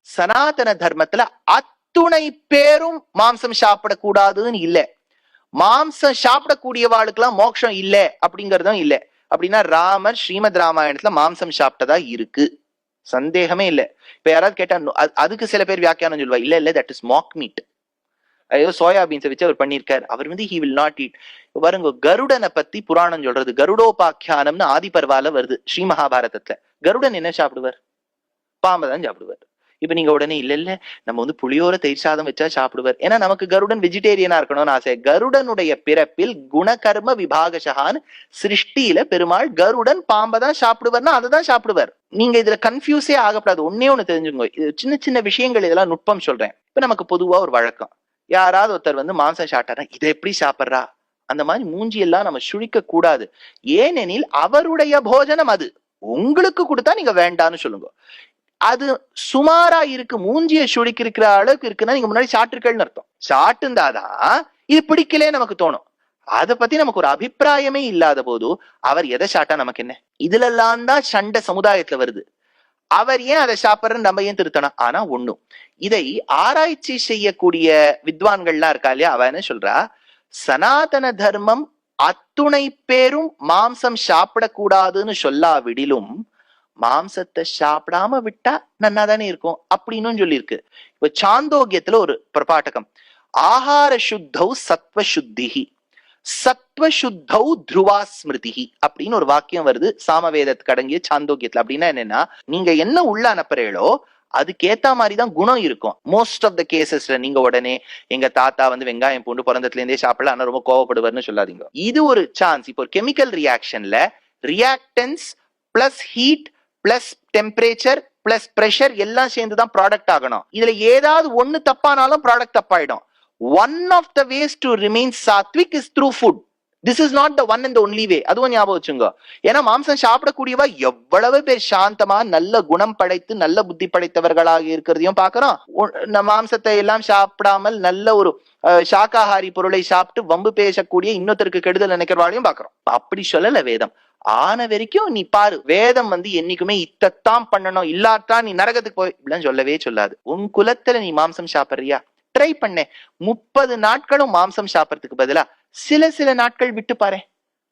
சனாதன தர்மத்துல அத்துணை பேரும் மாம்சம் சாப்பிடக்கூடாதுன்னு இல்ல. மாம்சம் சாப்பிடக்கூடியவாளுக்கெல்லாம் மோட்சம் இல்ல அப்படிங்கறதும் இல்ல. அப்படின்னா ராமர் ஸ்ரீமத் ராமாயணத்துல மாம்சம் சாப்பிட்டதா இருக்கு, சந்தேகமே இல்ல. இப்ப யாராவது கேட்டா அதுக்கு சில பேர் வியாக்கியானம் சொல்லுவா, இல்ல இல்ல தட் இஸ் மாக் மீட், ஐயோ சோயாபீன்ஸை வச்சு அவர் பண்ணியிருக்காரு, அவர் he will not eat. பாருங்க, கருடனை பத்தி புராணம் சொல்றது, கருடோபாக்கியானம்னு ஆதி பர்வால வருது ஸ்ரீ மகாபாரதத்துல. கருடன் என்ன சாப்பிடுவார்? பாம்பதான் சாப்பிடுவார். இப்ப நீங்க உடனே இல்ல இல்ல நம்ம புளியோர தயிர் சாதம் வச்சா சாப்பிடுவார், ஏன்னா நமக்கு கருடன் வெஜிடேரியனா இருக்கணும்னு ஆசை. கருடனுடைய பிறப்பில் குணகர்ம விபாகசகான்னு சிருஷ்டியில பெருமாள் கருடன் பாம்பதான் சாப்பிடுவார்னா அதைதான் சாப்பிடுவார். நீங்க இதுல கன்ஃபியூஸே ஆகப்படாது. ஒன்னே ஒண்ணு தெரிஞ்சுங்க, இது சின்ன சின்ன விஷயங்கள், இதெல்லாம் நுட்பம் சொல்றேன். இப்ப நமக்கு பொதுவா ஒரு வழக்கம், யாராவது ஒருத்தர் மாம்சம் சாப்பிட்டாரா இதை எப்படி சாப்பிட்றா அந்த மாதிரி மூஞ்சி எல்லாம் நம்ம சுழிக்க கூடாது. ஏனெனில் அவருடைய போஜனம் அது, உங்களுக்கு கொடுத்தா நீங்க வேண்டான்னு சொல்லுங்க. அது சுமாரா இருக்கு, மூஞ்சிய சுழிக்க இருக்கிற அளவுக்கு இருக்குன்னா நீங்க முன்னாடி சாப்பிட்டுருக்கேன்னு அர்த்தம். சாப்பிட்டுந்தாதான் இது பிடிக்கலே நமக்கு தோணும். அதை பத்தி நமக்கு ஒரு அபிப்பிராயமே இல்லாத போது அவர் எதை சாப்பிட்டா நமக்கு என்ன? இதுல எல்லாம் தான் சண்டை சமுதாயத்துல வருது. அவர் ஏன் அதை சாப்பிட்றன்னு நம்ம ஏன் திருத்தணும்? ஆனா ஒண்ணும், இதை ஆராய்ச்சி செய்யக்கூடிய வித்வான்கள்லாம் இருக்கா இல்லையா, அவ என்ன சொல்றா, சனாதன தர்மம் அத்துணை பேரும் மாம்சம் சாப்பிடக்கூடாதுன்னு சொல்லாவிடிலும் மாம்சத்தை சாப்பிடாம விட்டா நன்னாதானே இருக்கும் அப்படின்னு சொல்லியிருக்கு. இப்ப சாந்தோக்கியத்துல ஒரு பிரபாட்டகம், ஆகார சுத்தௌ சத்வ சுத்திஹி சத்வசுத்தௌ துருவா ஸ்மிருதி அப்படின்னு ஒரு வாக்கியம் வருது சாமவேதத்துக்கு அடங்கிய சாந்தோக்கியத்துல. அப்படின்னா என்னன்னா, நீங்க என்ன உள்ள அனுப்புறீங்களோ அதுக்கேத்த மாதிரிதான் குணம் இருக்கும். மோஸ்ட் ஆஃப் த கேசஸ்ல நீங்க உடனே எங்க தாத்தா வெங்காயம் பூண்டு பிறந்ததுல இருந்தே சாப்பிடல ஆனா ரொம்ப கோவப்படுவார்னு சொல்லாதீங்க. இது ஒரு சான்ஸ். இப்போ ஒரு கெமிக்கல் ரியாக்ஷன்ல reactants plus heat plus temperature plus pressure எல்லாம் சேர்ந்துதான் ப்ராடக்ட் ஆகணும். இதுல ஏதாவது ஒண்ணு தப்பானாலும் ப்ராடக்ட் தப்பாயிடும். One of the ways to remain sattvic is through food. This is not the one and the only way. அதுவும் ஞாபகம் வச்சுங்க. ஏன்னா மாம்சம் சாப்பிடக்கூடியவா எவ்வளவு பேர் சாந்தமா நல்ல குணம் படைத்து நல்ல புத்தி படைத்தவர்களாக இருக்கிறதையும் பாக்குறோம். மாம்சத்தை எல்லாம் சாப்பிடாமல் நல்ல ஒரு சாக்காஹாரி பொருளை சாப்பிட்டு வம்பு பேசக்கூடிய இன்னொருத்தருக்கு கெடுதல் நினைக்கிறவாளையும் பாக்குறோம். அப்படி சொல்லல வேதம். ஆன வரைக்கும் நீ பாரு, வேதம் என்னைக்குமே இத்தத்தான் பண்ணணும், இல்லாதான் நீ நரகத்துக்கு போய் இப்படிலாம் சொல்லவே சொல்லாது. உன் குலத்துல நீ மாம்சம் சாப்பிடுறியா, ட்ரை பண்ணேன் 30 நாட்களும் மாம்சம் சாப்பிடறதுக்கு பதிலா சில நாட்கள் விட்டு பாரு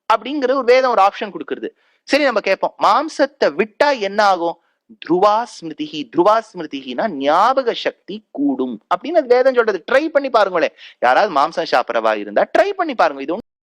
அப்படிங்கிற ஒரு வேதம் ஒரு ஆப்ஷன் கொடுக்குறது. சரி, நம்ம கேட்போம் மாம்சத்தை விட்டா என்ன ஆகும்? துருவா ஸ்மிருதி. துருவா ஸ்மிருதினா ஞாபக சக்தி கூடும் அப்படின்னு வேதம் சொல்றது. ட்ரை பண்ணி பாருங்களேன். யாராவது மாம்சம் சாப்பிடறவா இருந்தா ட்ரை பண்ணி பாருங்க. இது